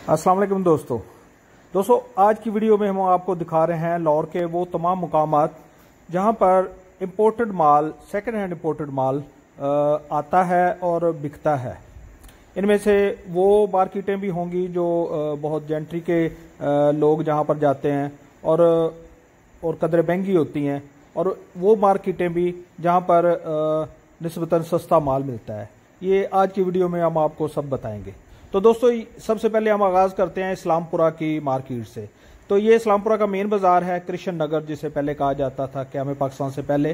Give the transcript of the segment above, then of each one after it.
अस्सलाम वालेकुम दोस्तों आज की वीडियो में हम आपको दिखा रहे हैं लाहौर के वो तमाम मुकामात जहां पर इंपोर्टेड माल, सेकंड हैंड इंपोर्टेड माल आता है और बिकता है। इनमें से वो मार्केटें भी होंगी जो बहुत जेंट्री के लोग जहां पर जाते हैं और कदर महंगी होती हैं, और वो मार्केटें भी जहां पर निस्बतन सस्ता माल मिलता है। ये आज की वीडियो में हम आपको सब बताएंगे। तो दोस्तों सबसे पहले हम आगाज करते हैं इस्लामपुरा की मार्केट से। तो ये इस्लामपुरा का मेन बाजार है, कृष्ण नगर जिसे पहले कहा जाता था क़याम पाकिस्तान से पहले।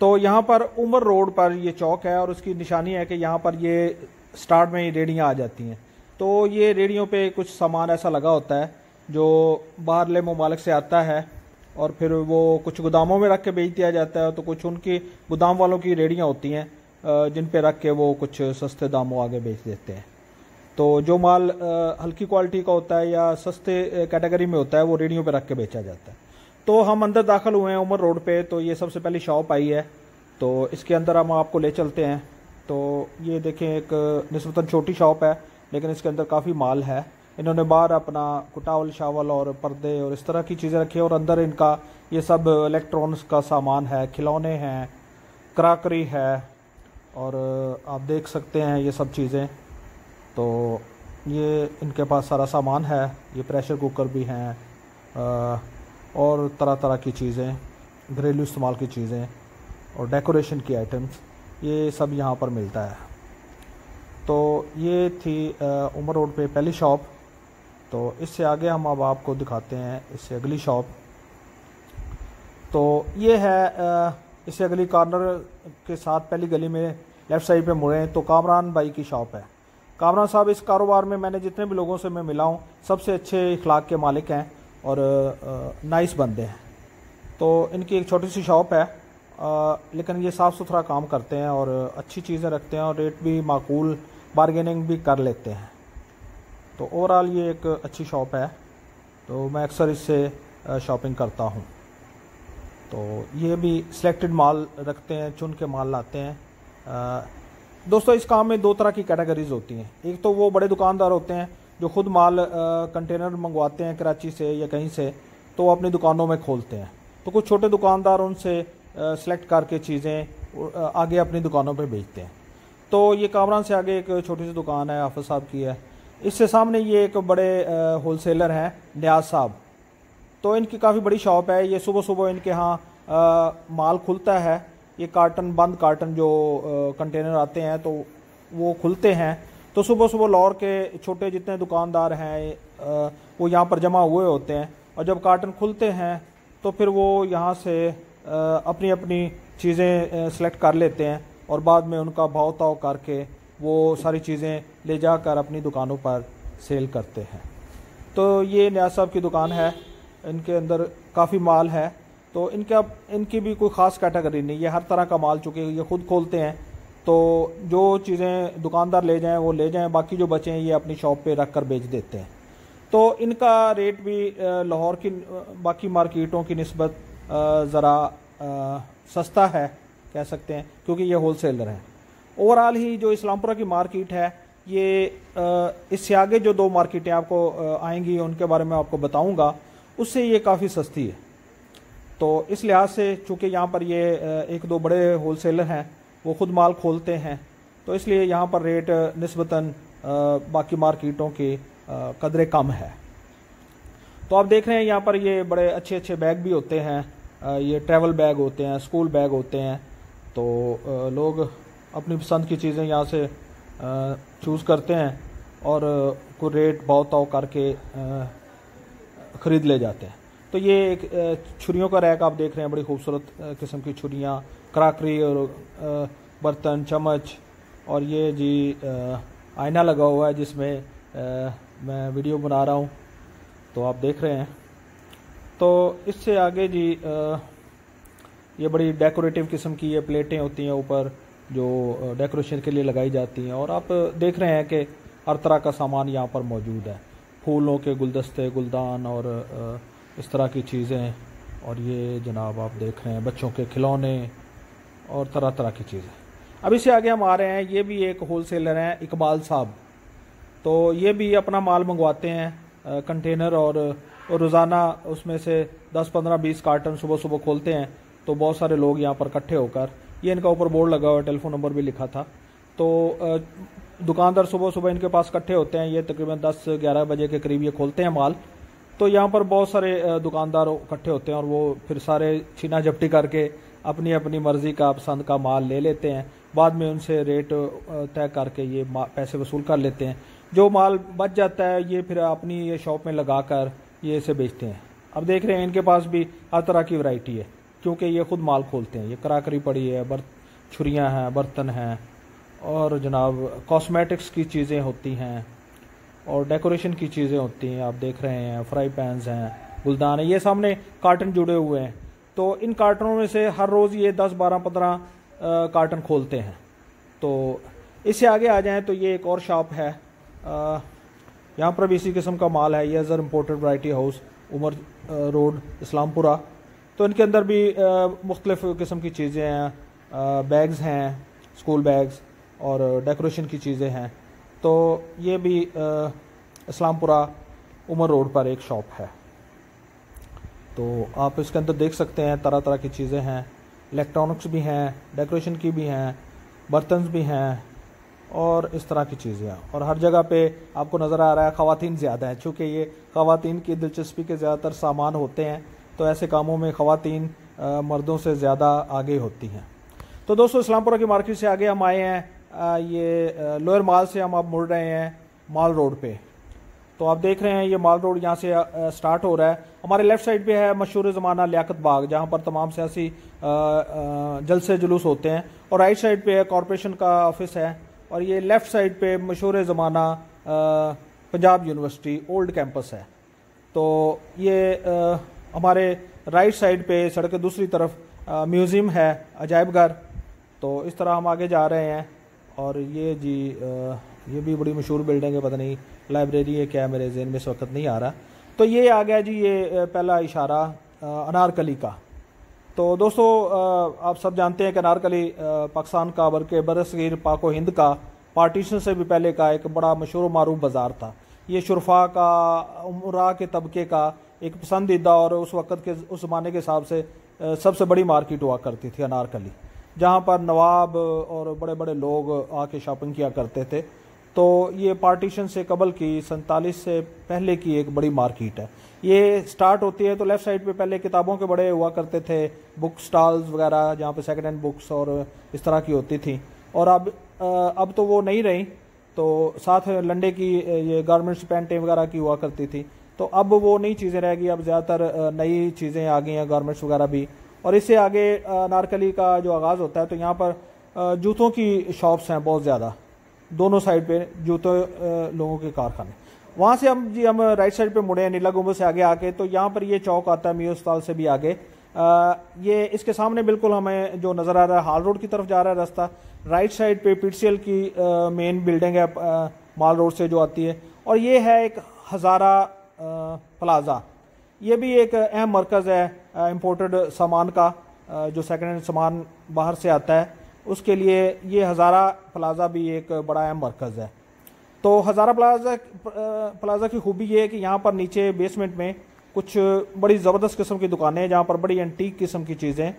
तो यहाँ पर उमर रोड पर ये चौक है और उसकी निशानी है कि यहाँ पर ये स्टार्ट में ही रेहड़ियाँ आ जाती हैं। तो ये रेहड़ियों पे कुछ सामान ऐसा लगा होता है जो बाहरले ममालिक से आता है और फिर वो कुछ गोदामों में रख के बेच दिया जाता है। तो कुछ उनकी गोदाम वालों की रेहड़ियाँ होती हैं जिन पे रख के वो कुछ सस्ते दामों आगे बेच देते हैं। तो जो माल हल्की क्वालिटी का होता है या सस्ते कैटेगरी में होता है वो रेहड़ियों पे रख के बेचा जाता है। तो हम अंदर दाखिल हुए हैं उमर रोड पे। तो ये सबसे पहली शॉप आई है, तो इसके अंदर हम आपको ले चलते हैं। तो ये देखें, एक निस्बतन छोटी शॉप है लेकिन इसके अंदर काफ़ी माल है। इन्होंने बाहर अपना कुटावल शावल और पर्दे और इस तरह की चीज़ें रखी है, और अंदर इनका ये सब इलेक्ट्रॉनिक्स का सामान है, खिलौने हैं, क्राकरी है, और आप देख सकते हैं ये सब चीज़ें। तो ये इनके पास सारा सामान है। ये प्रेशर कुकर भी हैं और तरह तरह की चीज़ें, घरेलू इस्तेमाल की चीज़ें और डेकोरेशन की आइटम्स, ये सब यहाँ पर मिलता है। तो ये थी उमर रोड पे पहली शॉप। तो इससे आगे हम अब आपको दिखाते हैं इससे अगली शॉप। तो ये है इससे अगली कॉर्नर के साथ पहली गली में लेफ़्ट साइड पे मुड़े तो कामरान भाई की शॉप है। कामरान साहब इस कारोबार में मैंने जितने भी लोगों से मैं मिला हूँ सबसे अच्छे इखलाक के मालिक हैं और नाइस बंदे हैं। तो इनकी एक छोटी सी शॉप है लेकिन ये साफ़ सुथरा काम करते हैं और अच्छी चीज़ें रखते हैं और रेट भी माकूल, बारगेनिंग भी कर लेते हैं। तो ओवरऑल ये एक अच्छी शॉप है, तो मैं अक्सर इससे शॉपिंग करता हूँ। तो ये भी सिलेक्टेड माल रखते हैं, चुन के माल लाते हैं। दोस्तों इस काम में दो तरह की कैटेगरीज होती हैं। एक तो वो बड़े दुकानदार होते हैं जो खुद माल कंटेनर मंगवाते हैं कराची से या कहीं से, तो वो अपनी दुकानों में खोलते हैं। तो कुछ छोटे दुकानदार उनसे सेलेक्ट करके चीज़ें आगे अपनी दुकानों पे बेचते हैं। तो ये कामरान से आगे एक छोटी सी दुकान है, हाफिज़ साहब की है। इससे सामने ये एक बड़े होलसेलर हैं नियाज साहब। तो इनकी काफ़ी बड़ी शॉप है। ये सुबह सुबह इनके यहाँ माल खुलता है। ये कार्टन, बंद कार्टन जो कंटेनर आते हैं तो वो खुलते हैं। तो सुबह सुबह लाहौर के छोटे जितने दुकानदार हैं वो यहाँ पर जमा हुए होते हैं, और जब कार्टन खुलते हैं तो फिर वो यहाँ से अपनी अपनी चीज़ें सेलेक्ट कर लेते हैं और बाद में उनका भाव ताव करके वो सारी चीज़ें ले जाकर अपनी दुकानों पर सेल करते हैं। तो ये नियाज साहब की दुकान है, इनके अंदर काफ़ी माल है। तो इनकी भी कोई ख़ास कैटेगरी नहीं, ये हर तरह का माल, चूँकि ये खुद खोलते हैं तो जो चीज़ें दुकानदार ले जाएं वो ले जाएं, बाकी जो बचे हैं ये अपनी शॉप पे रख कर बेच देते हैं। तो इनका रेट भी लाहौर की बाकी मार्केटों की निस्बत ज़रा सस्ता है कह सकते हैं, क्योंकि ये होलसेलर हैं। ओवरऑल ही जो इस्लामपुरा की मार्केट है, ये इससे आगे जो दो मार्केटें आपको आएंगी उनके बारे में आपको बताऊँगा, उससे ये काफ़ी सस्ती है। तो इस लिहाज से चूँकि यहाँ पर ये एक दो बड़े होलसेलर हैं, वो खुद माल खोलते हैं, तो इसलिए यहाँ पर रेट निस्बतन बाकी मार्केटों की कदरे कम है। तो आप देख रहे हैं यहाँ पर ये बड़े अच्छे अच्छे बैग भी होते हैं। ये ट्रैवल बैग होते हैं, स्कूल बैग होते हैं। तो लोग अपनी पसंद की चीज़ें यहाँ से चूज़ करते हैं और कोई रेट भाव ताव करके ख़रीद ले जाते हैं। तो ये एक छुरियों का रैक आप देख रहे हैं, बड़ी खूबसूरत किस्म की छुरियाँ, क्राकरी और बर्तन, चम्मच, और ये जी आईना लगा हुआ है जिसमें मैं वीडियो बना रहा हूँ, तो आप देख रहे हैं। तो इससे आगे जी ये बड़ी डेकोरेटिव किस्म की ये प्लेटें होती हैं ऊपर जो डेकोरेशन के लिए लगाई जाती हैं, और आप देख रहे हैं कि हर तरह का सामान यहाँ पर मौजूद है। फूलों के गुलदस्ते, गुलदान और इस तरह की चीज़ें, और ये जनाब आप देख रहे हैं बच्चों के खिलौने और तरह तरह की चीज़ें। अब इससे आगे हम आ रहे हैं, ये भी एक होलसेलर हैं, इकबाल साहब। तो ये भी अपना माल मंगवाते हैं कंटेनर, और रोज़ाना उसमें से 10, 15, 20 कार्टन सुबह सुबह खोलते हैं। तो बहुत सारे लोग यहाँ पर इकट्ठे होकर, ये इनका ऊपर बोर्ड लगा हुआ, टेलीफोन नंबर भी लिखा था। तो दुकानदार सुबह सुबह इनके पास इकट्ठे होते हैं, ये तकरीबन 10-11 बजे के करीब ये खोलते हैं माल। तो यहाँ पर बहुत सारे दुकानदार इकट्ठे होते हैं और वो फिर सारे छीना झपटी करके अपनी अपनी मर्जी का पसंद का माल ले लेते हैं। बाद में उनसे रेट तय करके ये पैसे वसूल कर लेते हैं। जो माल बच जाता है ये फिर अपनी ये शॉप में लगा कर ये इसे बेचते हैं। अब देख रहे हैं इनके पास भी हर तरह की वैरायटी है, क्योंकि ये खुद माल खोलते हैं। ये कराकरी पड़ी है, छुरियाँ हैं, बर्तन हैं, और जनाब कॉस्मेटिक्स की चीज़ें होती हैं, और डेकोरेशन की चीज़ें होती हैं। आप देख रहे हैं फ्राई पैन्स हैं, गुलदान है, ये सामने कार्टन जुड़े हुए हैं। तो इन कार्टनों में से हर रोज़ ये 10, 12, 15 कार्टन खोलते हैं। तो इससे आगे आ जाएं तो ये एक और शॉप है, यहाँ पर भी इसी किस्म का माल है। ये Azhar imported variety house, Umar road, Islampura. तो इनके अंदर भी मुख्तलिफ किस्म की चीज़ें हैं, बैग्स हैं, स्कूल बैग्स, और डेकोरेशन की चीज़ें हैं। तो ये भी इस्लामपुरा उमर रोड पर एक शॉप है। तो आप इसके अंदर देख सकते हैं तरह तरह की चीज़ें हैं, इलेक्ट्रॉनिक्स भी हैं, डेकोरेशन की भी हैं, बर्तन भी हैं, और इस तरह की चीज़ें। और हर जगह पे आपको नज़र आ रहा है ख़वातीन ज़्यादा हैं, चूँकि ये ख़वातीन की दिलचस्पी के ज़्यादातर सामान होते हैं। तो ऐसे कामों में ख़वातीन मर्दों से ज़्यादा आगे होती हैं। तो दोस्तों इस्लामपुरा की मार्केट से आगे हम आए हैं, ये लोअर माल से हम अब मुड़ रहे हैं माल रोड पे। तो आप देख रहे हैं ये माल रोड यहाँ से स्टार्ट हो रहा है। हमारे लेफ़्ट साइड पे है मशहूर ज़माना लियाकत बाग, जहाँ पर तमाम सियासी जलसे जुलूस होते हैं, और राइट साइड पे कॉरपोरेशन का ऑफिस है, और ये लेफ़्ट साइड पे मशहूर ज़माना पंजाब यूनिवर्सिटी ओल्ड कैंपस है। तो ये हमारे राइट साइड पे सड़क के दूसरी तरफ म्यूज़ियम है, अजायब घर। तो इस तरह हम आगे जा रहे हैं, और ये जी ये भी बड़ी मशहूर बिल्डिंग है, पता नहीं लाइब्रेरी है क्या, मेरे ज़हन में इस वक्त नहीं आ रहा। तो ये आ गया जी ये पहला इशारा अनारकली का। तो दोस्तों आप सब जानते हैं कि अनारकली पाकिस्तान का बल्कि बरसगीर पाक व हिंद का पार्टीशन से भी पहले का एक बड़ा मशहूर मारूफ बाज़ार था। ये शुरफा का, उमरा के तबके का एक पसंदीदा और उस वक़्त के, उस ज़माने के हिसाब से सबसे बड़ी मार्केट हुआ करती थी अनारकली, जहाँ पर नवाब और बड़े बड़े लोग आके शॉपिंग किया करते थे। तो ये पार्टीशन से कबल की 47 से पहले की एक बड़ी मार्केट है। ये स्टार्ट होती है तो लेफ़्ट साइड पे पहले किताबों के बड़े हुआ करते थे, बुक स्टॉल्स वगैरह, जहाँ पे सेकंड हैंड बुक्स और इस तरह की होती थी। और अब तो वो नहीं रही। तो साथ लंडे की ये गारमेंट्स, पैंटें वगैरह की हुआ करती थी। तो अब वो नई चीज़ें रह गई, अब ज़्यादातर नई चीज़ें आ गई हैं, गारमेंट्स वगैरह भी। और इससे आगे अनारकली का जो आगाज़ होता है तो यहाँ पर जूतों की शॉप्स हैं बहुत ज़्यादा, दोनों साइड पे जूतों लोगों के कारखाने। वहाँ से हम राइट साइड पे मुड़े हैं नीला गुंबद से आगे आके, तो यहाँ पर ये चौक आता है मियां अस्पताल से भी आगे। ये इसके सामने बिल्कुल हमें जो नज़र आ रहा है हाल रोड की तरफ जा रहा है रास्ता। राइट साइड पे पीटीसीएल की मेन बिल्डिंग है माल रोड से जो आती है, और ये है एक हज़ारा प्लाजा। ये भी एक अहम मरकज़ है इम्पोर्टेड सामान का, जो सेकेंड हैंड सामान बाहर से आता है उसके लिए ये हज़ारा प्लाजा भी एक बड़ा अहम मरकज़ है। तो हज़ारा प्लाजा की खूबी ये है कि यहाँ पर नीचे बेसमेंट में कुछ बड़ी ज़बरदस्त किस्म की दुकानें हैं, जहाँ पर बड़ी एंटीक किस्म की चीज़ें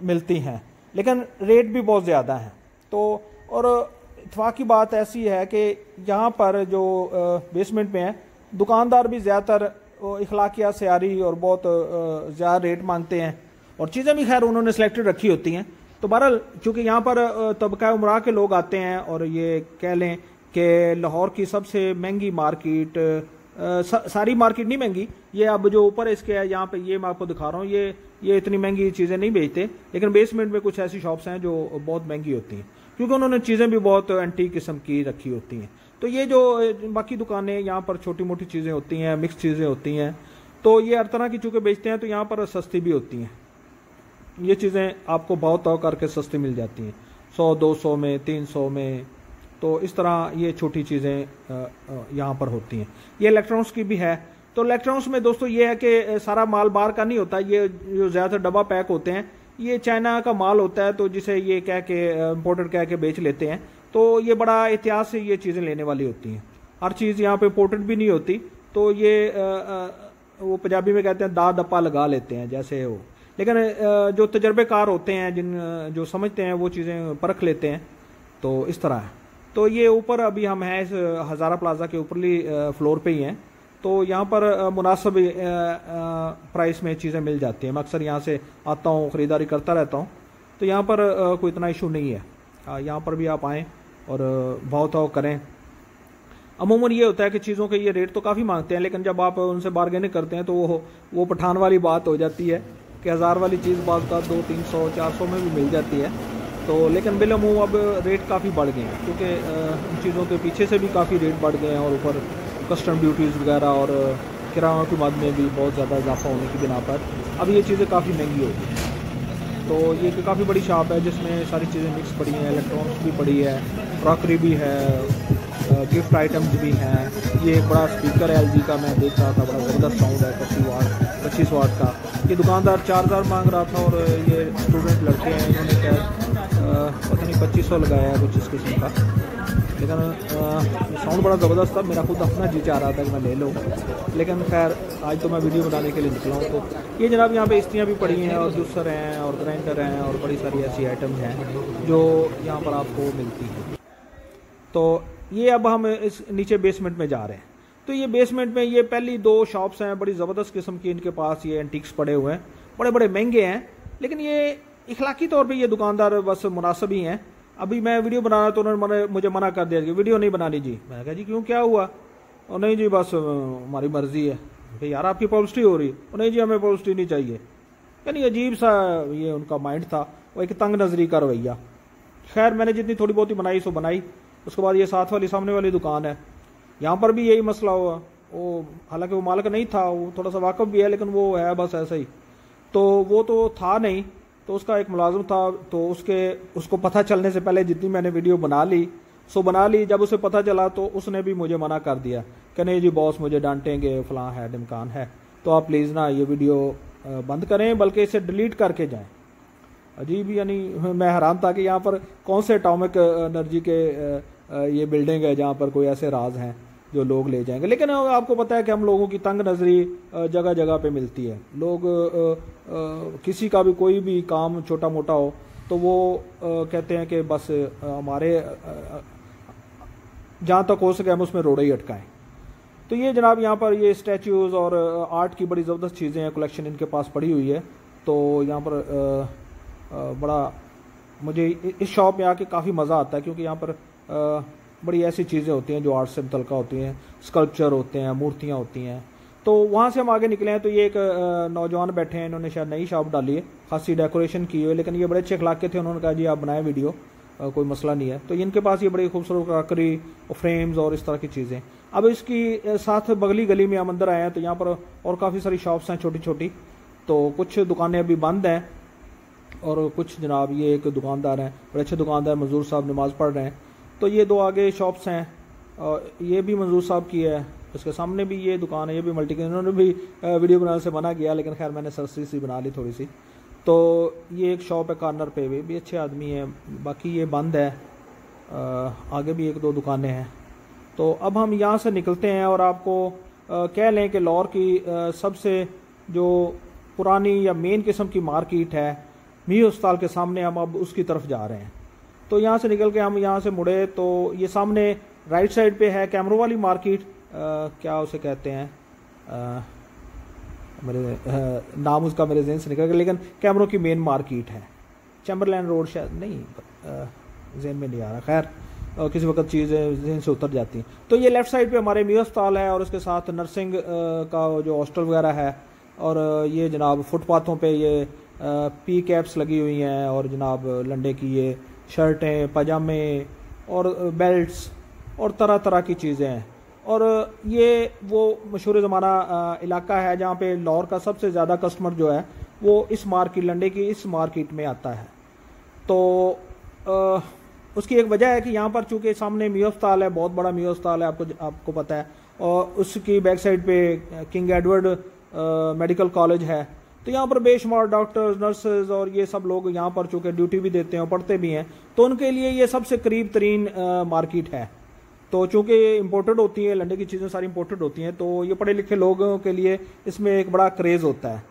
मिलती हैं, लेकिन रेट भी बहुत ज़्यादा हैं। तो और इत्तेफाक की बात ऐसी है कि यहाँ पर जो बेसमेंट में है दुकानदार भी ज़्यादातर इखलाकिया सयारी और बहुत ज़्यादा रेट मांगते हैं, और चीज़ें भी खैर उन्होंने सिलेक्टेड रखी होती हैं। तो बहरहाल चूँकि यहाँ पर तबका उमरा के लोग आते हैं, और ये कह लें कि लाहौर की सबसे महंगी मार्केट, सारी मार्केट नहीं महंगी, ये अब जो ऊपर इसके है यहाँ पे ये मैं आपको दिखा रहा हूँ, ये इतनी महंगी चीज़ें नहीं बेचते, लेकिन बेसमेंट में कुछ ऐसी शॉप्स हैं जो बहुत महंगी होती हैं, क्योंकि उन्होंने चीज़ें भी बहुत एंटीक किस्म की रखी होती हैं। तो ये जो बाकी दुकानें यहाँ पर छोटी मोटी चीज़ें होती हैं, मिक्स चीज़ें होती हैं, तो ये हर तरह की चूँकि बेचते हैं तो यहाँ पर सस्ती भी होती हैं। ये चीज़ें आपको भाव ताव करके सस्ती मिल जाती हैं, 100-200 में, 300 में। तो इस तरह ये छोटी चीज़ें यहाँ पर होती हैं। ये इलेक्ट्रॉनिक्स की भी है। तो इलेक्ट्रॉनिक्स में दोस्तों ये है कि सारा माल बाहर का नहीं होता, ये जो ज़्यादातर डब्बा पैक होते हैं ये चाइना का माल होता है, तो जिसे ये कह के इम्पोर्टेड कह के बेच लेते हैं। तो ये बड़ा एहतियात से ये चीज़ें लेने वाली होती हैं। हर चीज़ यहाँ पे इम्पोर्टेड भी नहीं होती, तो ये वो पंजाबी में कहते हैं दा दप्पा लगा लेते हैं जैसे हो। लेकिन जो तजर्बेकार होते हैं, जो समझते हैं, वो चीज़ें परख लेते हैं। तो इस तरह है। तो ये ऊपर अभी हम हैं इस हज़ारा प्लाजा के ऊपरली फ्लोर पे ही हैं। तो यहाँ पर मुनासिब प्राइस में चीज़ें मिल जाती हैं। मैं अक्सर यहाँ से आता हूँ, ख़रीदारी करता रहता हूँ, तो यहाँ पर कोई इतना इशू नहीं है। यहाँ पर भी आप आएँ और भाव ताव करें। अमूमन ये होता है कि चीज़ों के ये रेट तो काफ़ी मांगते हैं, लेकिन जब आप उनसे बार्गेनिंग करते हैं तो वो पठान वाली बात हो जाती है कि 1000 वाली चीज़ बाज़ का 200-300-400 में भी मिल जाती है। तो लेकिन बिलमूम अब रेट काफ़ी बढ़ गए हैं, क्योंकि इन चीज़ों के पीछे से भी काफ़ी रेट बढ़ गए हैं, और ऊपर कस्टम ड्यूटीज़ वगैरह और किरायों की मद में भी बहुत ज़्यादा इजाफा होने की बिना पर अब ये चीज़ें काफ़ी महंगी हो गई हैं। तो ये काफ़ी बड़ी शॉप है जिसमें सारी चीज़ें मिक्स पड़ी हैं, इलेक्ट्रॉनिक्स भी पड़ी है, क्रॉकरी भी है, गिफ्ट आइटम्स भी हैं। ये एक बड़ा स्पीकर है LG का, मैं देख रहा था, बड़ा ज़बरदस्त साउंड है, 25 वाट का। ये दुकानदार 4000 मांग रहा था, और ये स्टूडेंट लड़के हैं, इन्होंने क्या पता नहीं 2500 लगाया है कुछ इस किस्म का। लेकिन साउंड बड़ा ज़बरदस्त था, मेरा खुद अपना जी चाह रहा था कि मैं ले लूँ, लेकिन खैर आज तो मैं वीडियो बनाने के लिए निकला हूँ। तो ये जनाब यहाँ पे इस्त्रियाँ भी पड़ी हैं, और जूसर हैं, और ग्राइंडर हैं, और बड़ी सारी ऐसी आइटम्स हैं जो यहाँ पर आपको मिलती हैं। तो ये अब हम इस नीचे बेसमेंट में जा रहे हैं। तो ये बेसमेंट में ये पहली 2 शॉप्स हैं, बड़ी ज़बरदस्त किस्म की इनके पास ये एंटीक्स पड़े हुए हैं, बड़े बड़े महंगे हैं, लेकिन ये इखलाकी तौर पे ये दुकानदार बस मुनासिब ही हैं। अभी मैं वीडियो बना रहा तो उन्होंने मुझे मना कर दिया कि वीडियो नहीं बनानी जी। मैंने कहा जी क्यों, क्या हुआ? और नहीं जी बस हमारी मर्जी है। भाई यार आपकी पब्लिसिटी हो रही है। और नहीं जी हमें पब्लिसिटी नहीं चाहिए। यानी अजीब सा ये उनका माइंड था, वो एक तंग नजरी का रवैया। खैर मैंने जितनी थोड़ी बहुत ही बनाई सो बनाई। उसके बाद ये साथ वाली सामने वाली दुकान है, यहाँ पर भी यही मसला हुआ। वो हालांकि वो मालिक नहीं था, वो थोड़ा सा वाकफ भी है, लेकिन वो है बस ऐसा ही। तो वो तो था नहीं, तो उसका एक मुलाजिम था, तो उसको पता चलने से पहले जितनी मैंने वीडियो बना ली सो बना ली। जब उसे पता चला तो उसने भी मुझे मना कर दिया कि नहीं जी बॉस मुझे डांटेंगे, फलां है ढिमकान है, तो आप प्लीज़ ना ये वीडियो बंद करें, बल्कि इसे डिलीट करके जाएं। अजीब, यानी मैं हैरान था कि यहाँ पर कौन से एटॉमिक एनर्जी के ये बिल्डिंग है जहाँ पर कोई ऐसे राज हैं जो लोग ले जाएंगे। लेकिन आपको पता है कि हम लोगों की तंग नज़री जगह जगह पे मिलती है। लोग किसी का भी कोई भी काम छोटा मोटा हो तो वो कहते हैं कि बस हमारे जहाँ तक हो सके हम उसमें रोड़े ही अटकाएं। तो ये जनाब यहाँ पर ये स्टैचूज़ और आर्ट की बड़ी ज़बरदस्त चीज़ें हैं, कलेक्शन इनके पास पड़ी हुई है। तो यहाँ पर बड़ा मुझे इस शॉप में आके काफ़ी मज़ा आता है, क्योंकि यहाँ पर बड़ी ऐसी चीज़ें होती हैं जो आर्ट से मुतल्लिक़ होती हैं, स्कल्पचर होते हैं, मूर्तियाँ होती हैं। तो वहाँ से हम आगे निकले हैं तो ये एक नौजवान बैठे हैं, इन्होंने शायद नई शॉप डाली है, खासी डेकोरेशन की हुई है, लेकिन ये बड़े अच्छे अखलाक के थे। उन्होंने कहा जी आप बनाए वीडियो, कोई मसला नहीं है। तो इनके पास ये बड़ी खूबसूरत क्रॉकरी और फ्रेम्स और इस तरह की चीज़ें। अब इसकी साथ बगली गली में हम अंदर आए हैं, तो यहाँ पर और काफ़ी सारी शॉप्स हैं छोटी छोटी। तो कुछ दुकानें अभी बंद हैं, और कुछ जनाब ये एक दुकानदार हैं, बड़े अच्छे दुकानदार, मंजूर साहब नमाज़ पढ़ रहे हैं। तो ये 2 आगे शॉप्स हैं, और ये भी मंजूर साहब की है, उसके सामने भी ये दुकान है, ये भी मल्टी। इन्होंने भी वीडियो बनाने से मना किया, लेकिन खैर मैंने सरसरी सी बना ली थोड़ी सी। तो ये एक शॉप है कॉर्नर पे, भी अच्छे आदमी हैं। बाकी ये बंद है, आगे भी 1-2 दुकानें हैं। तो अब हम यहाँ से निकलते हैं, और आपको कह लें कि लाहौर की सबसे जो पुरानी या मेन किस्म की मार्केट है, मीर अस्पताल के सामने, हम अब उसकी तरफ जा रहे हैं। तो यहाँ से निकल के हम यहाँ से मुड़े तो ये सामने राइट साइड पे है कैमरों वाली मार्केट, क्या उसे कहते हैं, मेरे नाम उसका मेरे जहन से निकल गया, लेकिन कैमरों की मेन मार्केट है। चैम्बरलैंड रोड शायद, नहीं जहन में नहीं आ रहा, खैर किसी वक्त चीज़ें जहन से उतर जाती हैं। तो ये लेफ़्ट साइड पे हमारे मीर अस्पताल है, और उसके साथ नर्सिंग का जो हॉस्टल वगैरह है। और ये जनाब फुटपाथों पे ये पी कैप्स लगी हुई हैं, और जनाब लंडे की ये शर्टें, पजामे और बेल्ट्स और तरह तरह की चीज़ें हैं। और ये वो मशहूर ज़माना इलाका है जहाँ पे लाहौर का सबसे ज़्यादा कस्टमर जो है वो इस मार्केट, लंडे की इस मार्केट में आता है। तो उसकी एक वजह है कि यहाँ पर चूँकि सामने मीर अस्पताल है, बहुत बड़ा मीर अस्पताल है, आपको पता है, और उसकी बैक साइड पे किंग एडवर्ड मेडिकल कॉलेज है। तो यहाँ पर बेशुमार डॉक्टर्स, नर्सेज और ये सब लोग यहाँ पर चूँकि ड्यूटी भी देते हैं और पढ़ते भी हैं, तो उनके लिए ये सबसे करीब तरीन मार्केट है। तो चूंकि इम्पोर्टेड होती हैं, लंडे की चीज़ें सारी इम्पोर्टेड होती हैं, तो ये पढ़े लिखे लोगों के लिए इसमें एक बड़ा क्रेज़ होता है।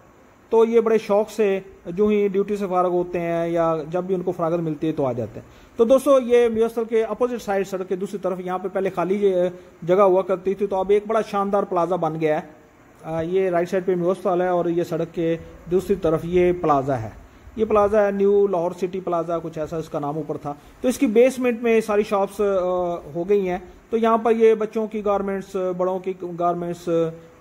तो ये बड़े शौक से जो ही ड्यूटी से फारग होते हैं या जब भी उनको फरागत मिलती है तो आ जाते हैं। तो दोस्तों ये म्यूसल के अपोजिट साइड सड़क के दूसरी तरफ यहाँ पे पहले खाली जगह हुआ करती थी, तो अब एक बड़ा शानदार प्लाजा बन गया है। ये राइट साइड पे म्यूसल है और ये सड़क के दूसरी तरफ ये प्लाजा है। ये प्लाजा है न्यू लाहौर सिटी प्लाजा, कुछ ऐसा इसका नाम ऊपर था। तो इसकी बेसमेंट में सारी शॉप्स हो गई हैं। तो यहाँ पर ये बच्चों की गारमेंट्स, बड़ों की गारमेंट्स,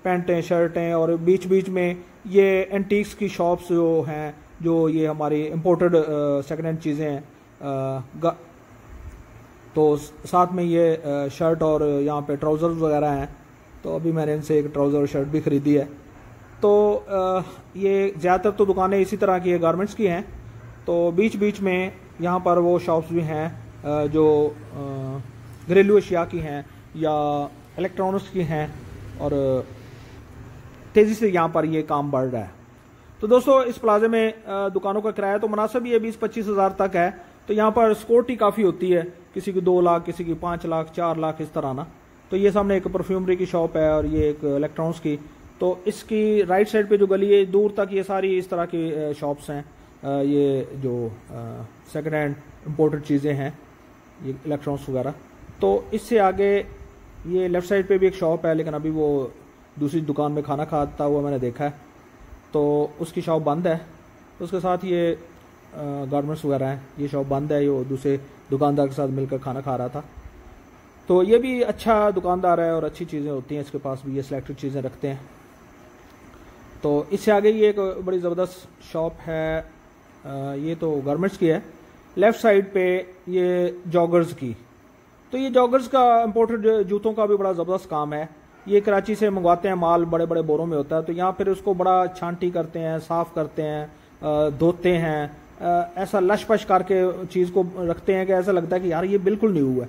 पैंटें, शर्टें, और बीच बीच में ये एंटीक्स की शॉप्स जो हैं, जो ये हमारी इम्पोर्टेड सेकेंड हैंड चीज़ें हैं। तो साथ में ये शर्ट और यहाँ पे ट्राउज़र्स वगैरह हैं। तो अभी मैंने इनसे एक ट्राउज़र और शर्ट भी ख़रीदी है। तो ये ज़्यादातर तो दुकानें इसी तरह की गारमेंट्स की हैं। तो बीच बीच में यहाँ पर वो शॉप्स भी हैं जो घरेलू अशिया की हैं या इलेक्ट्रॉनिक्स की हैं, और तेज़ी से यहाँ पर ये काम बढ़ रहा है। तो दोस्तों इस प्लाजे में दुकानों का किराया तो मुनासिब ही है, 20-25 हज़ार तक है। तो यहाँ पर सिक्योरिटी काफ़ी होती है, किसी की 2 लाख, किसी की 5 लाख, 4 लाख, इस तरह ना। तो ये सामने एक परफ्यूमरी की शॉप है और ये एक इलेक्ट्रॉनिक्स की। तो इसकी राइट साइड पे जो गली है दूर तक ये सारी इस तरह की शॉप्स हैं। ये जो सेकेंड हैंड इम्पोर्टेड चीज़ें हैं, ये इलेक्ट्रॉनिक्स वगैरह। तो इससे आगे ये लेफ़्ट साइड पे भी एक शॉप है, लेकिन अभी वो दूसरी दुकान में खाना खाता हुआ मैंने देखा है, तो उसकी शॉप बंद है। तो उसके साथ ये गारमेंट्स वगैरह हैं, ये शॉप बंद है। ये दूसरे दुकानदार के साथ मिलकर खाना खा रहा था। तो ये भी अच्छा दुकानदार है और अच्छी चीज़ें होती हैं इसके पास भी, ये सिलेक्टेड चीज़ें रखते हैं। तो इससे आगे ये एक बड़ी ज़बरदस्त शॉप है, ये तो गारमेंट्स की है। लेफ़्ट साइड पे ये जॉगर्स की। तो ये जॉगर्स का इम्पोर्टेड जूतों का भी बड़ा ज़बरदस्त काम है। ये कराची से मंगवाते हैं, माल बड़े बड़े बोरों में होता है। तो यहाँ फिर उसको बड़ा छांटी करते हैं, साफ़ करते हैं, धोते हैं, ऐसा लश पश करके चीज़ को रखते हैं कि ऐसा लगता है कि यार ये बिल्कुल न्यू है।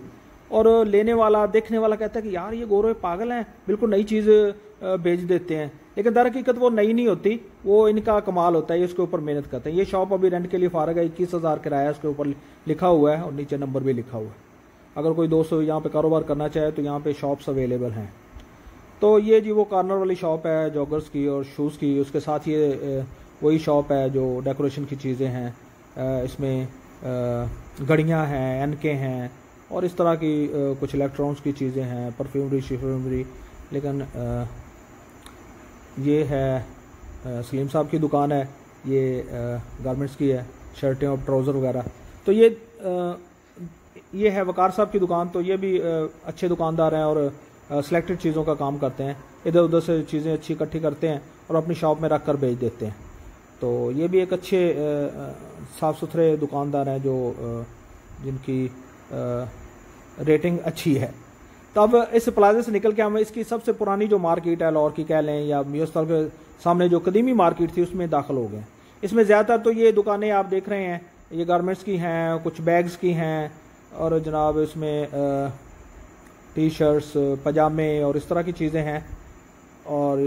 और लेने वाला, देखने वाला कहता है कि यार ये गोरे पागल हैं, बिल्कुल नई चीज़ बेच देते हैं। लेकिन दर हकीकत वो नई नहीं होती, वो इनका कमाल होता है, इसके ऊपर मेहनत करते हैं। ये शॉप अभी रेंट के लिए फारग है, 21 हज़ार किराया उसके ऊपर लिखा हुआ है और नीचे नंबर भी लिखा हुआ है। अगर कोई दोस्त यहाँ पे कारोबार करना चाहे तो यहाँ पे शॉप्स अवेलेबल हैं। तो ये जी वो कॉर्नर वाली शॉप है जॉगर्स की और शूज़ की। उसके साथ ये वही शॉप है जो डेकोरेशन की चीज़ें हैं। इसमें घड़ियाँ हैं, एनके हैं और इस तरह की कुछ इलेक्ट्रॉनिक्स की चीज़ें हैं, परफ्यूमरी शिफ्यूमरी। लेकिन ये है सलीम साहब की दुकान है, ये गारमेंट्स की है, शर्टें और ट्राउज़र वगैरह। तो ये है वकार साहब की दुकान। तो ये भी अच्छे दुकानदार हैं और सिलेक्टेड चीज़ों का काम करते हैं। इधर उधर से चीज़ें अच्छी इकट्ठी करते हैं और अपनी शॉप में रख कर बेच देते हैं। तो ये भी एक अच्छे साफ़ सुथरे दुकानदार हैं जो जिनकी रेटिंग अच्छी है। तो अब इस प्लाजे से निकल के हम इसकी सबसे पुरानी जो मार्केट है लाहौर की कह लें या म्यूसल के सामने जो कदीमी मार्केट थी उसमें दाखिल हो गए। इसमें ज़्यादातर तो ये दुकानें आप देख रहे हैं, ये गारमेंट्स की हैं, कुछ बैग्स की हैं और जनाब इसमें टी शर्ट्स, पजामे और इस तरह की चीज़ें हैं। और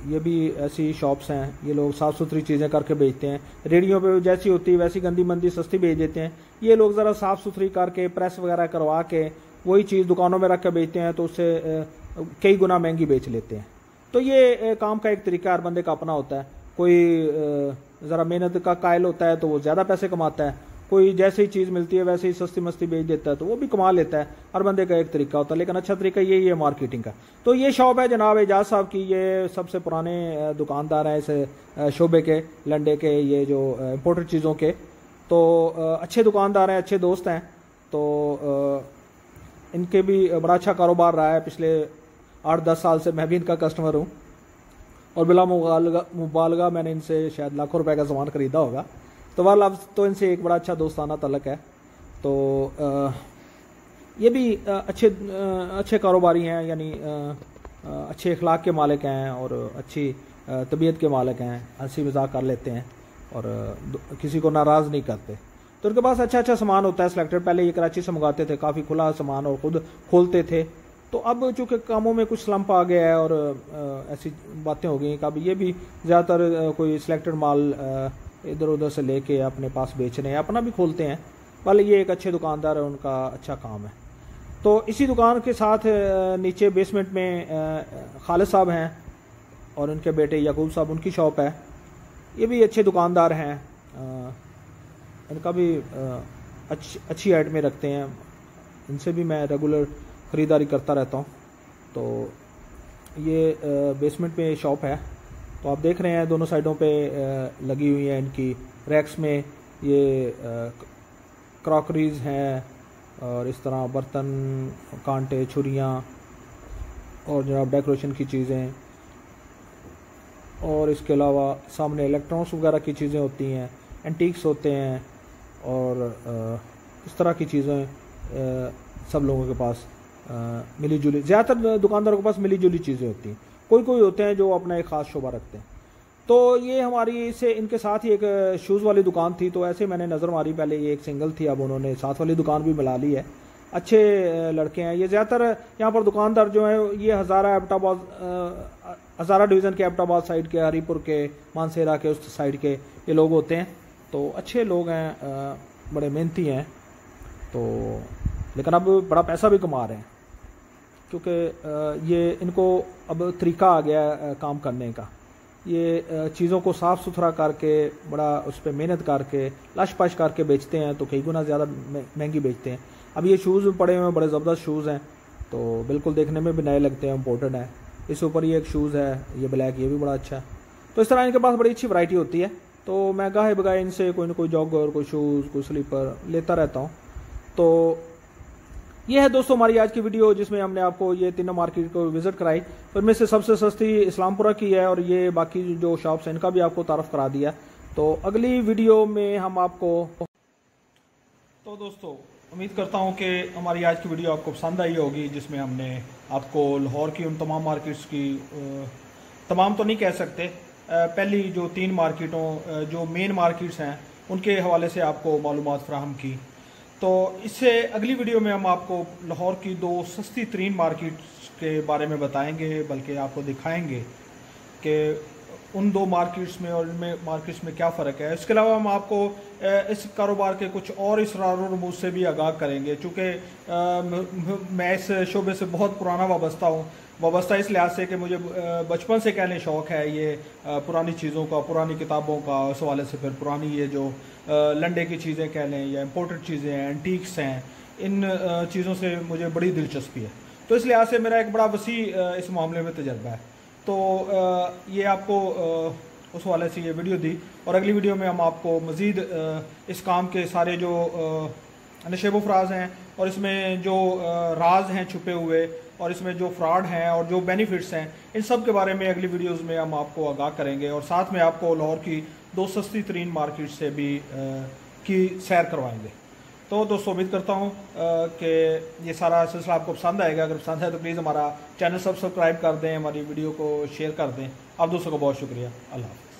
ये भी ऐसी शॉप्स हैं, ये लोग साफ़ सुथरी चीज़ें करके बेचते हैं। रेडियो पे जैसी होती है वैसी गंदी मंदी सस्ती बेच देते हैं। ये लोग ज़रा साफ़ सुथरी करके प्रेस वगैरह करवा के वही चीज़ दुकानों में रख के बेचते हैं, तो उससे कई गुना महंगी बेच लेते हैं। तो ये काम का एक तरीका हर बंदे का अपना होता है। कोई ज़रा मेहनत का कायल होता है तो वो ज़्यादा पैसे कमाता है, कोई जैसी चीज़ मिलती है वैसे ही सस्ती मस्ती बेच देता है तो वो भी कमा लेता है। हर बंदे का एक तरीका होता है, लेकिन अच्छा तरीका यही है मार्केटिंग का। तो ये शॉप है जनाब एजाज साहब की, ये सबसे पुराने दुकानदार हैं इस शोबे के, लंडे के, ये जो इम्पोर्टेड चीज़ों के। तो अच्छे दुकानदार हैं, अच्छे दोस्त हैं। तो इनके भी बड़ा अच्छा कारोबार रहा है पिछले 8-10 साल से। मैं भी इनका कस्टमर हूँ और बिला मुबालगा मैंने इनसे शायद लाखों रुपए का सामान खरीदा होगा। तो वाल अब तो इनसे एक बड़ा अच्छा दोस्ताना तल्लक है। तो ये भी अच्छे कारोबारी हैं, यानी अच्छे अखलाक के मालिक हैं और अच्छी तबीयत के मालिक हैं, हंसी मजाक कर लेते हैं और किसी को नाराज़ नहीं करते। तो उनके पास अच्छा सामान होता है सिलेक्टेड। पहले ये कराची से मंगाते थे, काफ़ी खुला सामान और ख़ुद खोलते थे। तो अब चूँकि कामों में कुछ स्लम्प आ गया है और ऐसी बातें हो गई कि अब ये भी ज़्यादातर कोई सिलेक्टेड माल इधर उधर से लेके अपने पास बेच रहे हैं, अपना भी खोलते हैं। भले ये एक अच्छे दुकानदार है, उनका अच्छा काम है। तो इसी दुकान के साथ नीचे बेसमेंट में खालिद साहब हैं और उनके बेटे याकूब साहब, उनकी शॉप है। ये भी अच्छे दुकानदार हैं, इनका भी अच्छी आइटमें रखते हैं, इनसे भी मैं रेगुलर ख़रीदारी करता रहता हूँ। तो ये बेसमेंट में शॉप है। तो आप देख रहे हैं दोनों साइडों पे लगी हुई हैं इनकी रैक्स में ये क्रॉकरीज हैं और इस तरह बर्तन, कांटे, छुरियाँ और जनाब डेकोरेशन की चीज़ें, और इसके अलावा सामने इलेक्ट्रॉनिक्स वगैरह की चीज़ें होती हैं, एंटीक्स होते हैं और इस तरह की चीज़ें सब लोगों के पास मिली जुली, ज़्यादातर दुकानदारों के पास मिली जुली चीज़ें होती हैं। कोई कोई होते हैं जो अपना एक ख़ास शोबा रखते हैं। तो ये हमारी से इनके साथ ही एक शूज़ वाली दुकान थी, तो ऐसे मैंने नज़र मारी, पहले ये एक सिंगल थी, अब उन्होंने साथ वाली दुकान भी मिला ली है। अच्छे लड़के हैं ये। ज़्यादातर यहाँ पर दुकानदार जो है ये हज़ारा डिवीज़न के एबटाबाद साइड के, हरीपुर के, मानसेरा के उस साइड के ये लोग होते हैं। तो अच्छे लोग हैं, बड़े मेहनती हैं। तो लेकिन अब बड़ा पैसा भी कमा रहे हैं क्योंकि ये इनको अब तरीका आ गया काम करने का। ये चीज़ों को साफ़ सुथरा करके, बड़ा उस पर मेहनत करके, लश पश करके बेचते हैं, तो कई गुना ज़्यादा महंगी बेचते हैं। अब ये शूज़ पड़े हुए हैं, बड़े ज़बरदस्त शूज़ हैं, तो बिल्कुल देखने में भी नए लगते हैं, इम्पोर्टेड है। इसके ऊपर ये एक शूज़ है, ये ब्लैक, ये भी बड़ा अच्छा है। तो इस तरह इनके पास बड़ी अच्छी वैरायटी होती है। तो मैं गाहे बगाहे इनसे कोई ना कोई जॉगर, कोई शूज़, कोई स्लीपर लेता रहता हूँ। तो ये है दोस्तों हमारी आज की वीडियो, जिसमें हमने आपको ये तीनों मार्केट को विजिट कराई। तो इनमें से सबसे सस्ती इस्लामपुरा की है और ये बाकी जो शॉप्स हैं इनका भी आपको तारफ़ करा दिया। तो अगली वीडियो में हम आपको, तो दोस्तों उम्मीद करता हूँ कि हमारी आज की वीडियो आपको पसंद आई होगी, जिसमें हमने आपको लाहौर की उन तमाम मार्केट्स की, तमाम तो नहीं कह सकते, पहली जो 3 मार्केटों जो मेन मार्केट्स हैं उनके हवाले से आपको मालूमात फराहम की। तो इससे अगली वीडियो में हम आपको लाहौर की 2 सस्ती तरीन मार्केट्स के बारे में बताएंगे, बल्कि आपको दिखाएंगे कि उन 2 मार्केट्स में और इनमें मार्केट्स में क्या फ़र्क है। इसके अलावा हम आपको इस कारोबार के कुछ और इसरार और रमूज से भी आगाह करेंगे, चूँकि मैं इस शोबे से बहुत पुराना वाबस्ता इस लिहाज से कि मुझे बचपन से कहने शौक़ है ये पुरानी चीज़ों का, पुरानी किताबों का, उस हवाले से फिर पुरानी ये जो लंडे की चीज़ें कह लें या इम्पोर्टेड चीज़ें हैं, एंटीक्स हैं, इन चीज़ों से मुझे बड़ी दिलचस्पी है। तो इस लिहाज से मेरा एक बड़ा वसी इस मामले में तजर्बा है। तो ये आपको उस हवाले से ये वीडियो दी, और अगली वीडियो में हम आपको मज़ीद इस काम के सारे जो नशेब फराज हैं और इसमें जो राज हैं छुपे हुए, और इसमें जो फ्रॉड हैं और जो बेनिफिट्स हैं, इन सब के बारे में अगली वीडियोस में हम आपको आगाह करेंगे, और साथ में आपको लाहौर की 2 सस्ती तरीन मार्केट से भी की सैर करवाएंगे। तो दोस्तों उम्मीद करता हूँ कि ये सारा सिलसिला आपको पसंद आएगा। अगर पसंद है तो प्लीज़ हमारा चैनल सब्सक्राइब कर दें, हमारी वीडियो को शेयर कर दें। आप दोस्तों को बहुत शुक्रिया। अल्लाह।